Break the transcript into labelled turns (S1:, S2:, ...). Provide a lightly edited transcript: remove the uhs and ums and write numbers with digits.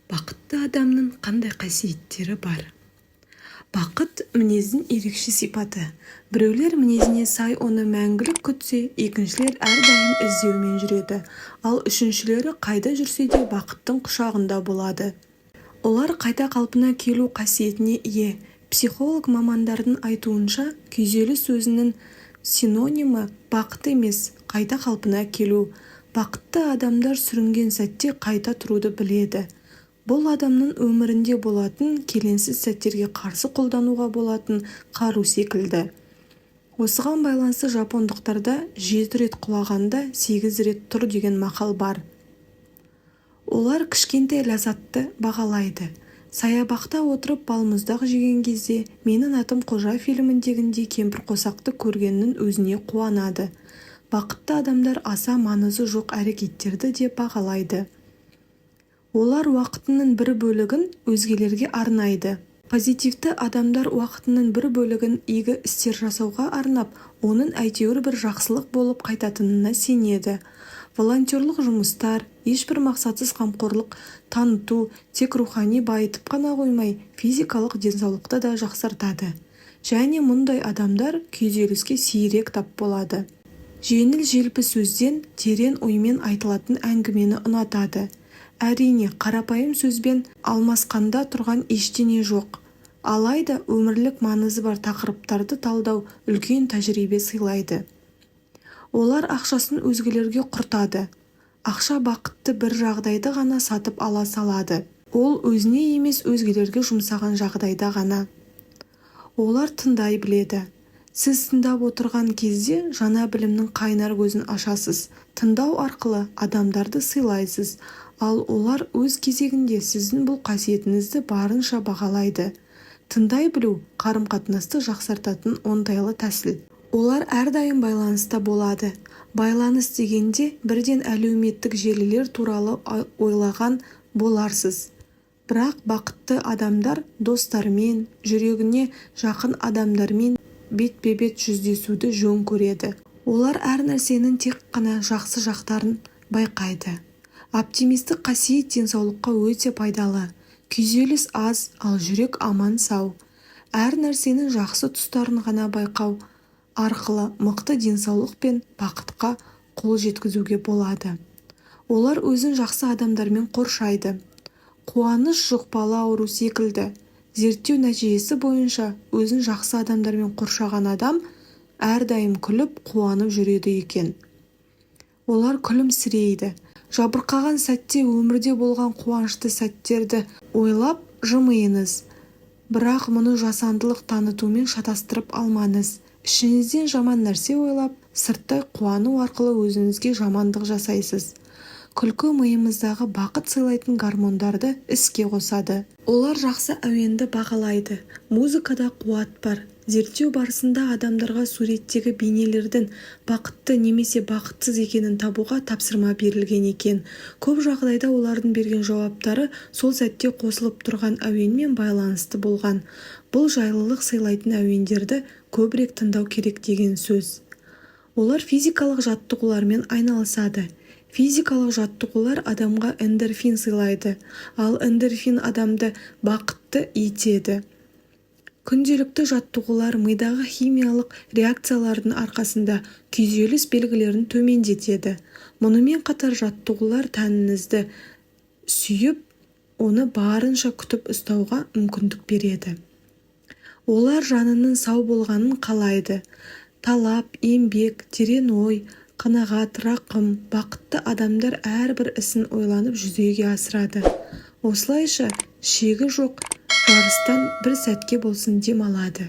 S1: Бақытты адамның қандай қасиеттері бар? Бақыт мінездің ерекше сипаты. Біреулер мінезіне сай оны мәңгілік күтсе, екіншілер әрдайым іздеумен жүреді, ал үшіншілері қайда жүрсе де бақыттың құшағында болады. Олар қайта қалпына келу қасиетіне ие. Психолог мамандардың айтуынша, күйзеліс сөзінің синонимі бақыт емес, қайта қалпына келу. Бақытты адамдар сүрінген сәтте қайта тұруды біледі. Бұл адамның өмірінде болатын келеңсіз сәттерге қарсы қолдануға болатын қару секілді. Осыған байланысты жапондықтарда 7 рет құлағанда 8 рет тұр деген мақал бар. Олар кішкентай ләззатты бағалайды. Саябақта отырып балмұздақ жеген кезде «Менің атым Қожа» фильміндегіндей кемпір қосақты көргеннің өзіне қуанады. Бақытты адамдар аса маңызы жоқ әрекеттерді де бағалайды. Олар уақытының бір бөлігін өзгелерге арнайды. Позитивті адамдар уақытының бір бөлігін игі істер жасауға арнап, оның әйтеуір бір жақсылық болып қайтатынына сенеді. Волонтерлық жұмыстар, ешбір мақсатсыз қамқорлық таныту тек рухани байытып қана қоймай, физикалық денсаулықты да жақсартады. Және мұндай адамдар күйзеліске сирек тап болады. Жеңіл-желпі сөзден терең оймен айтылатын әңгімені ұнатады. Әрине, қарапайым сөзбен алмасқанда тұрған ештеңе жоқ. Алайда өмірлік маңызы бар тақырыптарды талдау үлкен тәжірибе сыйлайды. Олар ақшасын өзгелерге құртады. Ақша бақытты бір жағдайды ғана сатып ала салады. Ол өзіне емес өзгелерге жұмсаған жағдайда ғана. Олар тыңдай біледі. Сіз тыңдап отырған кезде жаңа білімнің қайнар көзін ашасыз. Тыңдау арқылы адамдарды сыйлайсыз. Ал олар өз кезегінде сіздің бұл қасиетіңізді барынша бағалайды. Тыңдай білу қарым-қатынасты жақсартатын оңтайлы тәсіл. Олар әрдайым байланыста болады. Байланыс дегенде бірден әлеуметтік желілер туралы ойлаған боларсыз. Бірақ бақытты адамдар достармен, жүрегіне жақын адамдармен бетпе-бет жүздесуді жөн көреді. Олар әр нәрсенің тек қана жақсы жақтарын байқайды. Оптимистік қасиет денсаулыққа өте пайдалы. Күйзеліс аз, ал жүрек аман сау. Әр нәрсенің жақсы тұстарын ғана байқау арқылы мықты денсаулық пен бақытқа қол жеткізуге болады. Олар өзін жақсы адамдармен қоршайды. Қуаныш жұқпалы ауру секілді. Зерттеу нәтижесі бойынша өзін жақсы адамдармен қоршаған адам әрдайым күліп, қуанып жүреді екен. Олар күлімсірейді. Жабырқаған сәтте өмірде болған қуанышты сәттерді ойлап жымиыңыз. Бірақ мұны жасандылық танытумен шатастырып алмаңыз. Ішіңізден жаман нәрсе ойлап, сырттай қуану арқылы өзіңізге жамандық жасайсыз. Күлкі миымыздағы бақыт сыйлайтын гормондарды іске қосады. Олар жақсы әуенді бағалайды. Музыкада қуат бар. Зерттеу барысында адамдарға суреттегі бейнелердің бақытты немесе бақытсыз екенін табуға тапсырма берілген екен. Көп жағдайда олардың берген жауаптары сол сәтте қосылып тұрған әуенмен байланысты болған. Бұл жайлылық сыйлайтын әуендерді көбірек тыңдау керек деген сөз. Олар физикалық жаттығулармен айналысады. Физикалық жаттығулар адамға эндорфин сыйлайды, ал эндорфин адамды бақытты етеді. Күнделікті жаттығулар мидағы химиялық реакциялардың арқасында күйзеліс белгілерін төмендетеді. Мұнымен қатар жаттығулар тәніңізді сүйіп, оны барынша күтіп ұстауға мүмкіндік береді. Олар жанының сау болғанын қалайды. Талап, еңбек, терең ой, қанағат, рақым, бақытты адамдар әрбір ісін ойланып жүзеге асырады. Осылайша шегі жоқ жарыстан бір сәтке болсын демалады.